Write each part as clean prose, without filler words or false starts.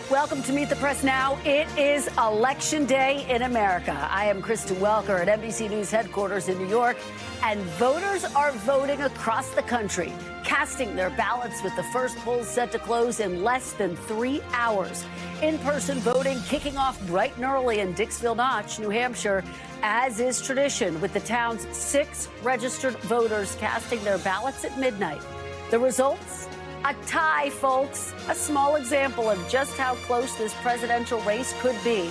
Welcome to Meet the Press Now. It is Election Day in America. I am Kristen Welker at NBC News headquarters in New York, and voters are voting across the country, casting their ballots with the first polls set to close in less than 3 hours. In-person voting kicking off bright and early in Dixville Notch, New Hampshire, as is tradition, with the town's 6 registered voters casting their ballots at midnight. The results? A tie, folks. A small example of just how close this presidential race could be.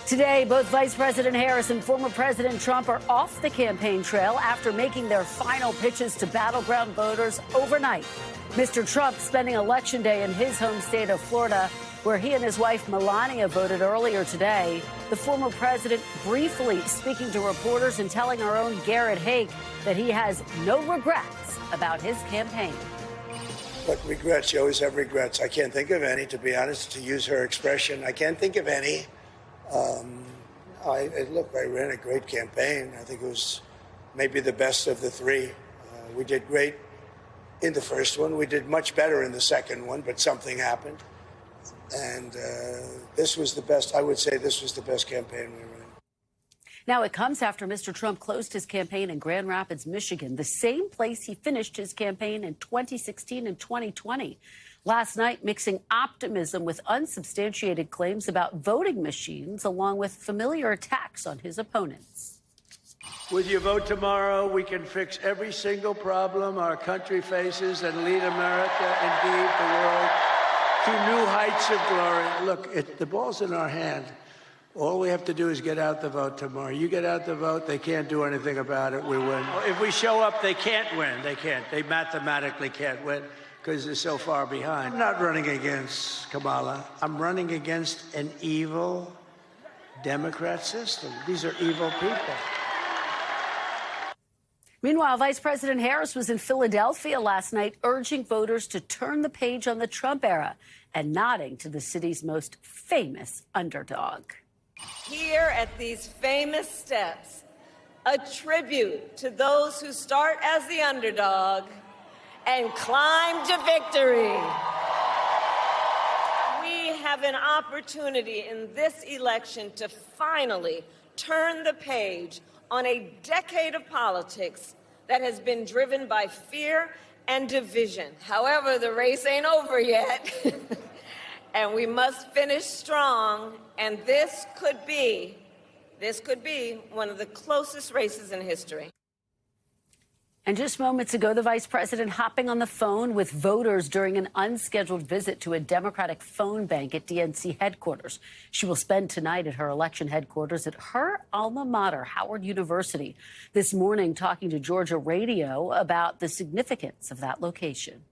Today, both Vice President Harris and former President Trump are off the campaign trail after making their final pitches to battleground voters overnight. Mr. Trump spending Election Day in his home state of Florida, where he and his wife Melania voted earlier today. The former president briefly speaking to reporters and telling our own Garrett Haake that he has no regrets about his campaign. But regrets, you always have regrets. I can't think of any, to be honest, to use her expression. I can't think of any. I ran a great campaign. I think it was maybe the best of the 3. We did great in the first one. We did much better in the second one, but something happened. And this was the best. I would say this was the best campaign we ran. Now, it comes after Mr. Trump closed his campaign in Grand Rapids, Michigan, the same place he finished his campaign in 2016 and 2020. Last night, mixing optimism with unsubstantiated claims about voting machines, along with familiar attacks on his opponents. With your vote tomorrow, we can fix every single problem our country faces and lead America, indeed the world, to new heights of glory. Look, the ball's in our hand. All we have to do is get out the vote tomorrow. You get out the vote, they can't do anything about it, we win. If we show up, they can't win. They can't. They mathematically can't win because they're so far behind. I'm not running against Kamala. I'm running against an evil Democrat system. These are evil people. Meanwhile, Vice President Harris was in Philadelphia last night urging voters to turn the page on the Trump era and nodding to the city's most famous underdog. Here at these famous steps, a tribute to those who start as the underdog and climb to victory. We have an opportunity in this election to finally turn the page on a decade of politics that has been driven by fear and division. However, the race ain't over yet. And we must finish strong, and this could be one of the closest races in history. And just moments ago, the vice president hopping on the phone with voters during an unscheduled visit to a Democratic phone bank at DNC headquarters. She will spend tonight at her election headquarters at her alma mater, Howard University. This morning, talking to Georgia Radio about the significance of that location.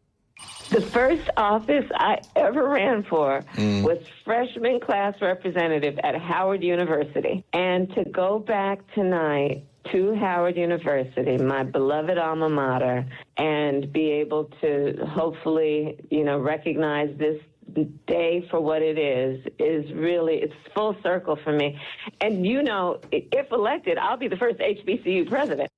The first office I ever ran for was freshman class representative at Howard University. And to go back tonight to Howard University, my beloved alma mater, and be able to hopefully, recognize this day for what it is really, it's full circle for me. And, if elected, I'll be the first HBCU president.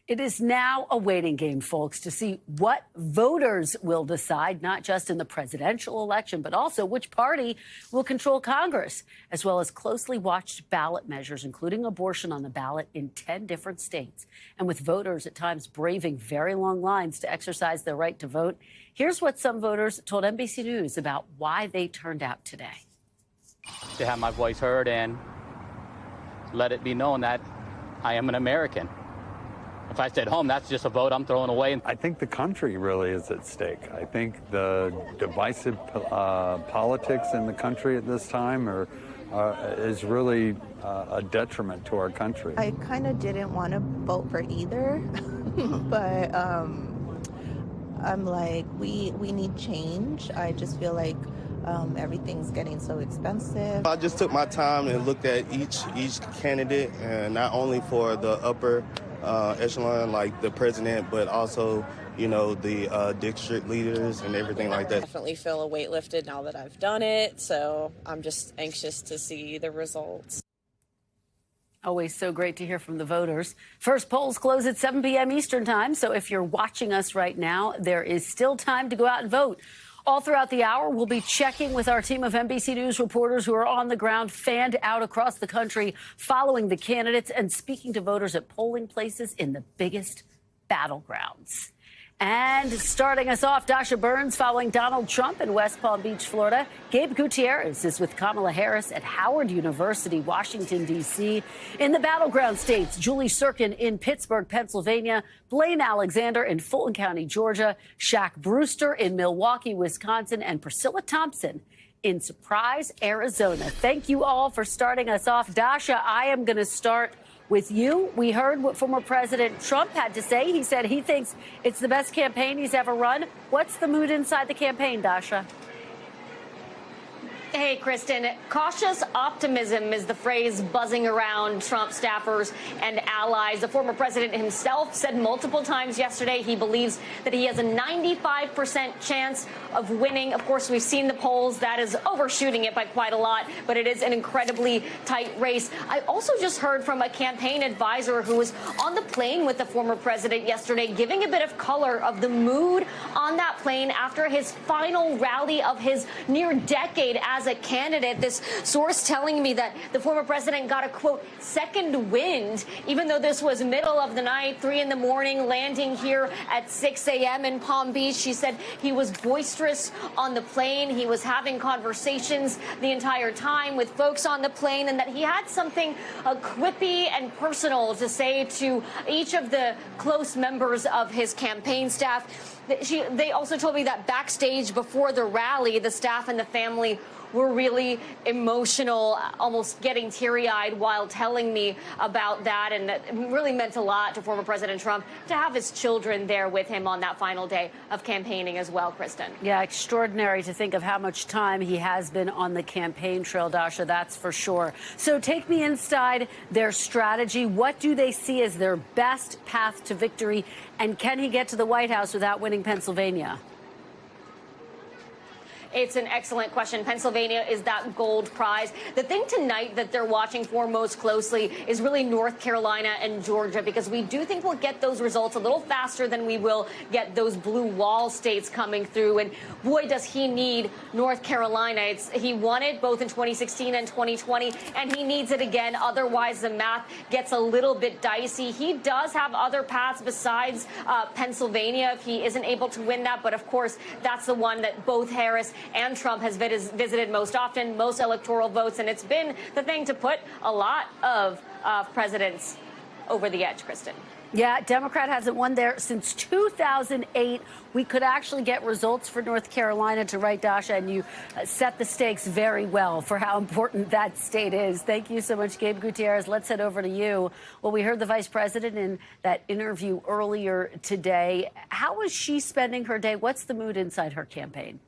It is now a waiting game, folks, to see what voters will decide, not just in the presidential election, but also which party will control Congress, as well as closely watched ballot measures, including abortion on the ballot in 10 different states. And with voters at times braving very long lines to exercise their right to vote, here's what some voters told NBC News about why they turned out today. To have my voice heard and let it be known that I am an American. If I stayed home, that's just a vote I'm throwing away. I think the country really is at stake. I think the divisive politics in the country at this time is really a detriment to our country. I kind of didn't want to vote for either, but I'm like, we need change. I just feel like everything's getting so expensive. I just took my time and looked at each candidate, and not only for the upper echelon, like the president, but also, the district leaders and everything like that. I definitely feel a weight lifted now that I've done it, so I'm just anxious to see the results. Always so great to hear from the voters. First polls close at 7 p.m. Eastern time, so if you're watching us right now, there is still time to go out and vote. All throughout the hour, we'll be checking with our team of NBC News reporters who are on the ground, fanned out across the country, following the candidates and speaking to voters at polling places in the biggest battlegrounds. And starting us off, Dasha Burns following Donald Trump in West Palm Beach, Florida. Gabe Gutierrez is with Kamala Harris at Howard University, Washington, D.C. In the battleground states, Julie Tsirkin in Pittsburgh, Pennsylvania, Blayne Alexander in Fulton County, Georgia, Shaq Brewster in Milwaukee, Wisconsin, and Priscilla Thompson in Surprise, Arizona. Thank you all for starting us off. Dasha, I am going to start with you. We heard what former President Trump had to say. He said he thinks it's the best campaign he's ever run. What's the mood inside the campaign, Dasha? Hey, Kristen, cautious optimism is the phrase buzzing around Trump staffers and allies. The former president himself said multiple times yesterday he believes that he has a 95% chance of winning. Of course, we've seen the polls. That is overshooting it by quite a lot, but it is an incredibly tight race. I also just heard from a campaign advisor who was on the plane with the former president yesterday, giving a bit of color of the mood on that plane after his final rally of his near decade as a candidate. This source telling me that the former president got a, quote, second wind, even though this was middle of the night, 3 in the morning, landing here at 6 a.m. in Palm Beach. She said he was boisterous on the plane. He was having conversations the entire time with folks on the plane, and that he had something quippy and personal to say to each of the close members of his campaign staff. They also told me that backstage before the rally, the staff and the family were really emotional, almost getting teary-eyed while telling me about that. And that really meant a lot to former President Trump to have his children there with him on that final day of campaigning as well, Kristen. Yeah, extraordinary to think of how much time he has been on the campaign trail, Dasha, that's for sure. So take me inside their strategy. What do they see as their best path to victory? And can he get to the White House without winning Pennsylvania? It's an excellent question. Pennsylvania is that gold prize. The thing tonight that they're watching for most closely is really North Carolina and Georgia, because we do think we'll get those results a little faster than we will get those blue wall states coming through. And boy, does he need North Carolina. He won it both in 2016 and 2020, and he needs it again. Otherwise, the math gets a little bit dicey. He does have other paths besides Pennsylvania if he isn't able to win that. But of course, that's the one that both Harris and Trump has visited most often, most electoral votes, and it's been the thing to put a lot of presidents over the edge, Kristen. Yeah, Democrat hasn't won there since 2008. We could actually get results for North Carolina to right, Dasha, and you set the stakes very well for how important that state is. Thank you so much, Gabe Gutierrez. Let's head over to you. Well, we heard the vice president in that interview earlier today. How is she spending her day? What's the mood inside her campaign?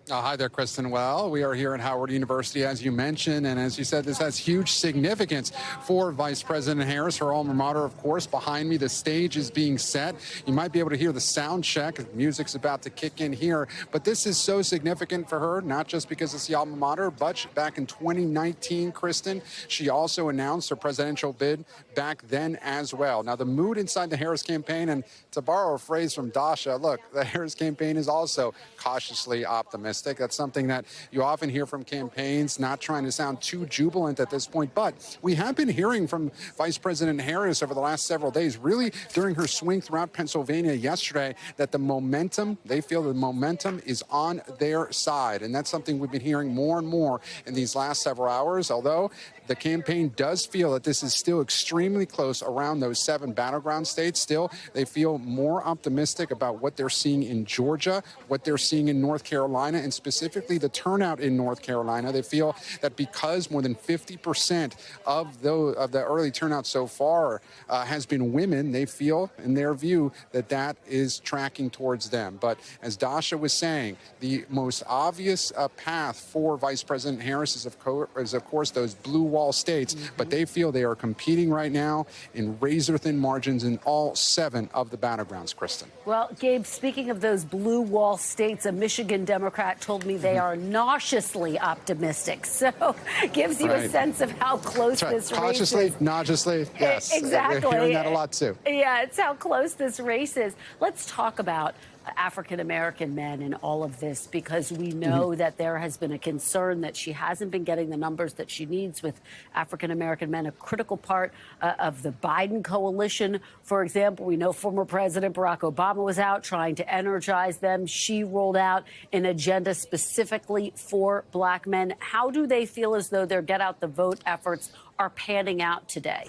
Hi there, Kristen. Well, we are here at Howard University, as you mentioned, and as you said, this has huge significance for Vice President Harris, her alma mater, of course. Behind me, the stage is being set. You might be able to hear the sound check. Music's about to kick in here, but this is so significant for her, not just because it's the alma mater, but back in 2019, Kristen, she also announced her presidential bid back then as well. Now, the mood inside the Harris campaign, and to borrow a phrase from Dasha, look, the Harris campaign is also cautiously optimistic. That's something that you often hear from campaigns, not trying to sound too jubilant at this point. But we have been hearing from Vice President Harris over the last several days, really during her swing throughout Pennsylvania yesterday, that the momentum, they feel the momentum is on their side. And that's something we've been hearing more and more in these last several hours, although the campaign does feel that this is still extremely close around those 7 battleground states. Still, they feel more optimistic about what they're seeing in Georgia, what they're seeing in North Carolina, and specifically the turnout in North Carolina. They feel that because more than 50% of the early turnout so far has been women, they feel, in their view, that that is tracking towards them. But as Dasha was saying, the most obvious path for Vice President Harris is, of course, those blue wall states, but they feel they are competing right now in razor-thin margins in all 7 of the battlegrounds, Kristen. Well, Gabe, speaking of those blue wall states, a Michigan Democrat told me they are nauseously optimistic. So gives you a sense of how close this race is. Nauseously, yes. Exactly. We're hearing that a lot, too. Yeah, it's how close this race is. Let's talk about African-American men in all of this, because we know that there has been a concern that she hasn't been getting the numbers that she needs with African-American men, a critical part of the Biden coalition. For example, we know former President Barack Obama was out trying to energize them. She rolled out an agenda specifically for black men. How do they feel as though their get out the vote efforts are panning out today?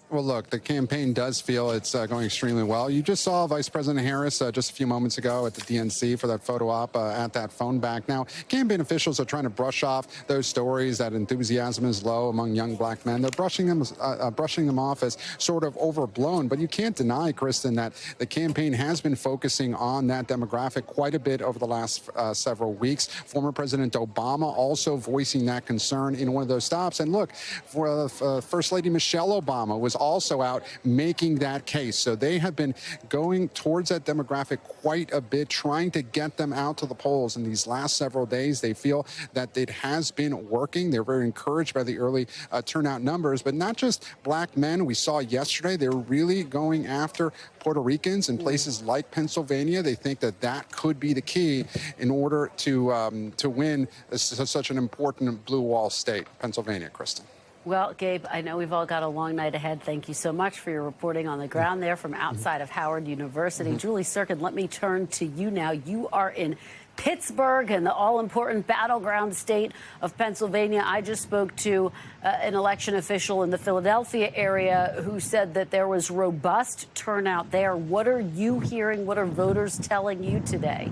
Well, look, the campaign does feel it's going extremely well. You just saw Vice President Harris just a few moments ago at the DNC for that photo op at that phone bank. Now, campaign officials are trying to brush off those stories that enthusiasm is low among young black men. They're brushing them off as sort of overblown. But you can't deny, Kristen, that the campaign has been focusing on that demographic quite a bit over the last several weeks. Former President Obama also voicing that concern in one of those stops. And look, for First Lady Michelle Obama was also out making that case. So they have been going towards that demographic quite a bit, trying to get them out to the polls in these last several days. They feel that it has been working. They're very encouraged by the early turnout numbers, but not just black men. We saw yesterday they're really going after Puerto Ricans in places like Pennsylvania. They think that that could be the key in order to win such an important blue wall state, Pennsylvania, Kristen. Well, Gabe, I know we've all got a long night ahead. Thank you so much for your reporting on the ground there from outside of Howard University. Julie Tsirkin, let me turn to you now. You are in Pittsburgh and the all-important battleground state of Pennsylvania. I just spoke to an election official in the Philadelphia area who said that there was robust turnout there. What are you hearing? What are voters telling you today?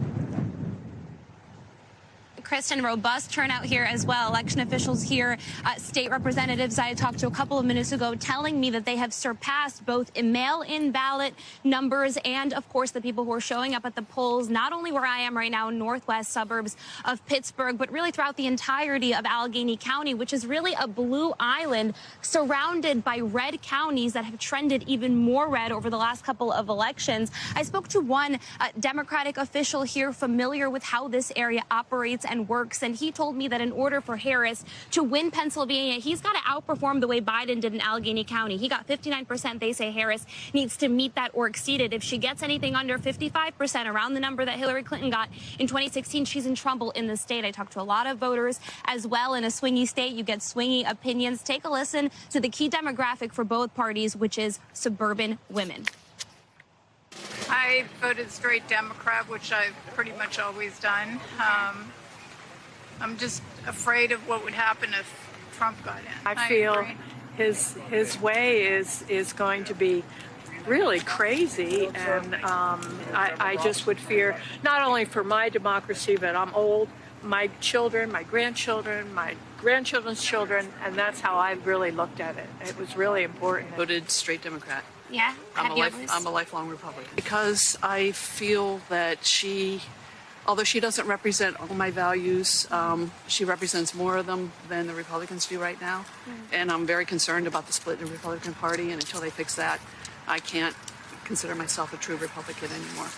Kristen, robust turnout here as well. Election officials here, state representatives I talked to a couple of minutes ago telling me that they have surpassed both mail-in ballot numbers and, of course, the people who are showing up at the polls, not only where I am right now in northwest suburbs of Pittsburgh, but really throughout the entirety of Allegheny County, which is really a blue island surrounded by red counties that have trended even more red over the last couple of elections. I spoke to one Democratic official here familiar with how this area operates and works, and he told me that in order for Harris to win Pennsylvania, he's got to outperform the way Biden did in Allegheny County. He got 59%. They say Harris needs to meet that or exceed it. If she gets anything under 55%, around the number that Hillary Clinton got in 2016, she's in trouble in the state. I talked to a lot of voters as well. In a swingy state, you get swingy opinions. Take a listen to the key demographic for both parties, which is suburban women. I voted straight Democrat, which I've pretty much always done. I'm just afraid of what would happen if Trump got in. I feel his way is going to be really crazy, and I just would fear not only for my democracy, but I'm old, my children, my grandchildren, my grandchildren's children, and that's how I really looked at it. It was really important. Voted straight Democrat. Yeah, I'm a lifelong Republican. Because I feel that although she doesn't represent all my values, she represents more of them than the Republicans do right now. And I'm very concerned about the split in the Republican Party. And until they fix that, I can't consider myself a true Republican anymore.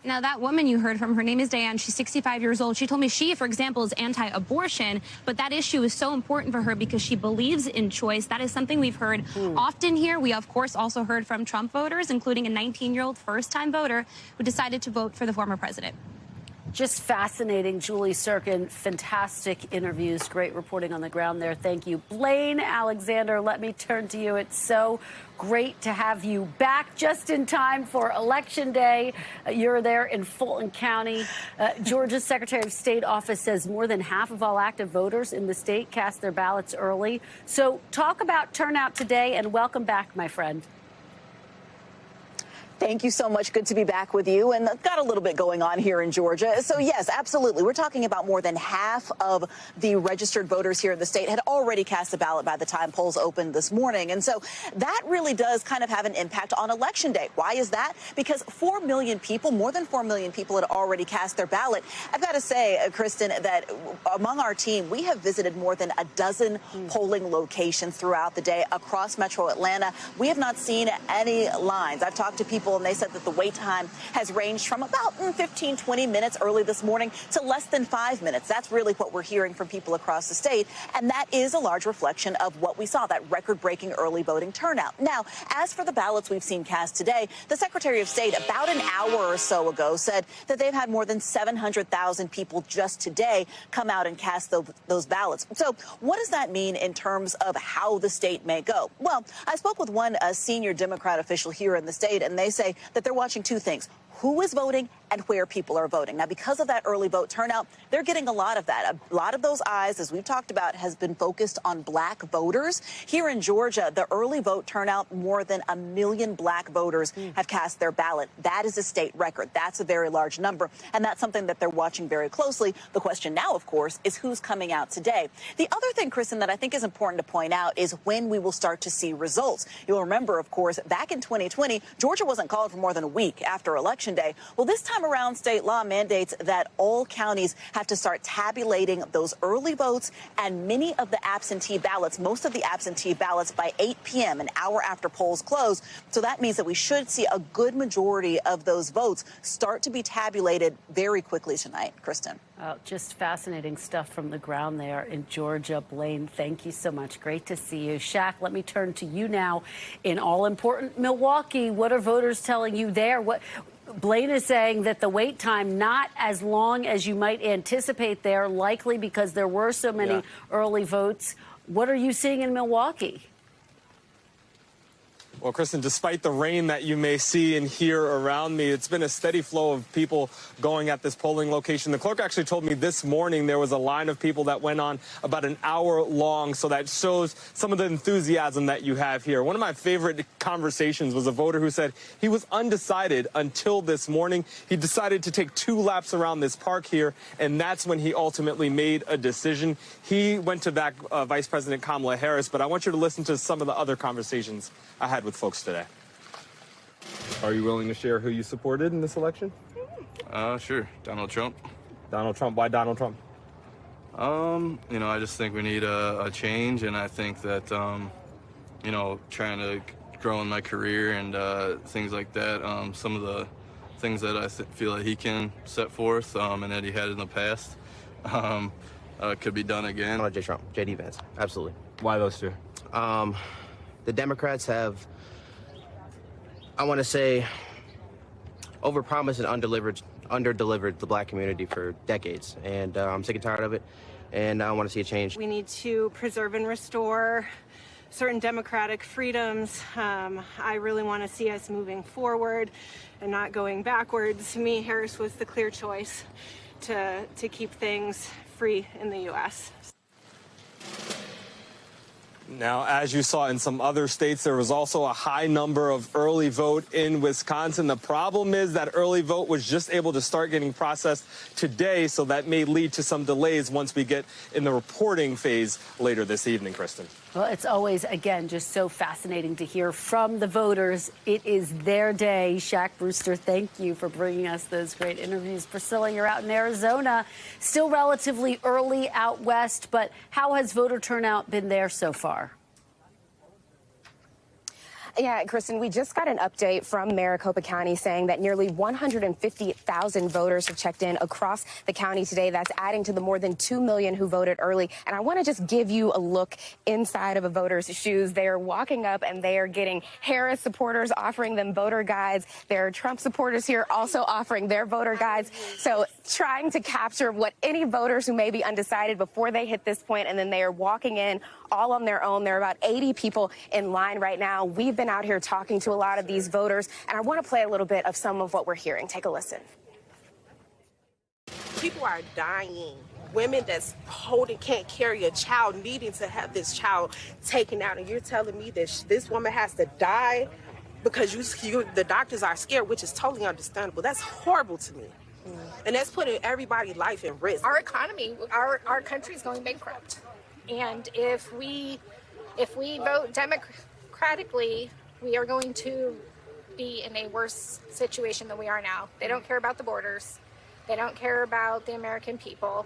Now, that woman you heard from, her name is Diane. She's 65 years old. She told me she, for example, is anti-abortion, but that issue is so important for her because she believes in choice. That is something we've heard often here. We, of course, also heard from Trump voters, including a 19-year-old first-time voter who decided to vote for the former president. Just fascinating, Julie Tsirkin. Fantastic interviews. Great reporting on the ground there. Thank you. Blayne Alexander, let me turn to you. It's so great to have you back just in time for Election Day. You're there in Fulton County. Georgia's Secretary of State office says more than half of all active voters in the state cast their ballots early. So talk about turnout today, and welcome back, my friend. Thank you so much. Good to be back with you. And got a little bit going on here in Georgia. So, yes, absolutely. We're talking about more than half of the registered voters here in the state had already cast a ballot by the time polls opened this morning. And so that really does kind of have an impact on Election Day. Why is that? Because 4 million people, more than 4 million people had already cast their ballot. I've got to say, Kristen, that among our team, we have visited more than a dozen polling locations throughout the day across metro Atlanta. We have not seen any lines. I've talked to people people, and they said that the wait time has ranged from about 15, 20 minutes early this morning to less than 5 minutes. That's really what we're hearing from people across the state, and that is a large reflection of what we saw, that record-breaking early voting turnout. Now, as for the ballots we've seen cast today, the Secretary of State about an hour or so ago said that they've had more than 700,000 people just today come out and cast those ballots. So what does that mean in terms of how the state may go? Well, I spoke with one senior Democrat official here in the state, and they say that they're watching two things: who is voting and where people are voting. Now, because of that early vote turnout, they're getting a lot of that. A lot of those eyes, as we've talked about, has been focused on black voters. Here in Georgia, the early vote turnout, more than 1 million black voters have cast their ballot. That is a state record. That's a very large number, and that's something that they're watching very closely. The question now, of course, is who's coming out today. The other thing, Kristen, that I think is important to point out is when we will start to see results. You'll remember, of course, back in 2020, Georgia wasn't called for more than a week after Election Day. Well, this time around, state law mandates that all counties have to start tabulating those early votes and many of the absentee ballots, most of the absentee ballots, by 8 p.m., an hour after polls close. So that means that we should see a good majority of those votes start to be tabulated very quickly tonight. Kristen. Just fascinating stuff from the ground there in Georgia. Blayne, thank you so much. Great to see you. Shaq, let me turn to you now in all-important Milwaukee. What are voters telling you there? Blayne is saying that the wait time not as long as you might anticipate there, likely because there were so many early votes. What are you seeing in Milwaukee? Well, Kristen, despite the rain that you may see and hear around me, it's been a steady flow of people going at this polling location. The clerk actually told me this morning there was a line of people that went on about an hour long, so that shows some of the enthusiasm that you have here. One of my favorite conversations was a voter who said he was undecided until this morning. He decided to take 2 laps around this park here, and that's when he ultimately made a decision. He went to back Vice President Kamala Harris, but I want you to listen to some of the other conversations I had with folks today. Are you willing to share who you supported in this election? Sure. Donald Trump. Donald Trump. Why Donald Trump? You know, I just think we need a change, and I think that, you know, trying to grow in my career and things like that, some of the things that I feel that he can set forth and that he had in the past could be done again. Donald J. Trump, J.D. Vance, absolutely. Why those two? The Democrats have, I want to say, overpromised and underdelivered the black community for decades, and I'm sick and tired of it, and I want to see a change. We need to preserve and restore certain democratic freedoms. I really want to see us moving forward and not going backwards. To me, Harris was the clear choice to keep things free in the U.S. Now, as you saw in some other states, there was also a high number of early vote in Wisconsin. The problem is that early vote was just able to start getting processed today, so that may lead to some delays once we get in the reporting phase later this evening, Kristen. Well, it's always, again, just so fascinating to hear from the voters. It is their day. Shaq, Brewster, thank you for bringing us those great interviews. Priscilla, you're out in Arizona, still relatively early out west, but how has voter turnout been there so far? Yeah, Kristen, we just got an update from Maricopa County saying that nearly 150,000 voters have checked in across the county today. That's adding to the more than 2 million who voted early. And I want to just give you a look inside of a voter's shoes. They are walking up and they are getting Harris supporters offering them voter guides. There are Trump supporters here also offering their voter guides. So trying to capture what any voters who may be undecided before they hit this point, and then they are walking in all on their own. There are about 80 people in line right now. We've been out here talking to a lot of these voters, and I want to play a little bit of some of what we're hearing. Take a listen. People are dying. Women that's can't carry a child, needing to have this child taken out, and you're telling me that this woman has to die because the doctors are scared, which is totally understandable. That's horrible to me. And that's putting everybody's life in risk. Our economy, our country is going bankrupt. And if we vote democratically, we are going to be in a worse situation than we are now. They don't care about the borders. They don't care about the American people.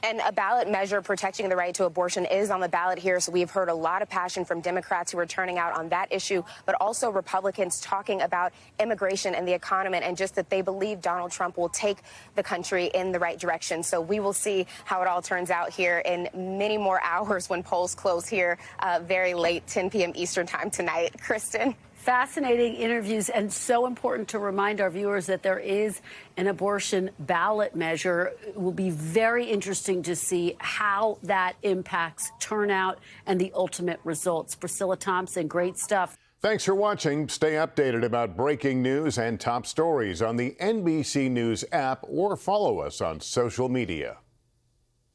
And a ballot measure protecting the right to abortion is on the ballot here. So we've heard a lot of passion from Democrats who are turning out on that issue, but also Republicans talking about immigration and the economy and just that they believe Donald Trump will take the country in the right direction. So we will see how it all turns out here in many more hours when polls close here very late, 10 p.m. Eastern time tonight. Kristen. Fascinating interviews, and so important to remind our viewers that there is an abortion ballot measure. It will be very interesting to see how that impacts turnout and the ultimate results. Priscilla, Thompson, great stuff. Thanks for watching. Stay updated about breaking news and top stories on the NBC News app or follow us on social media.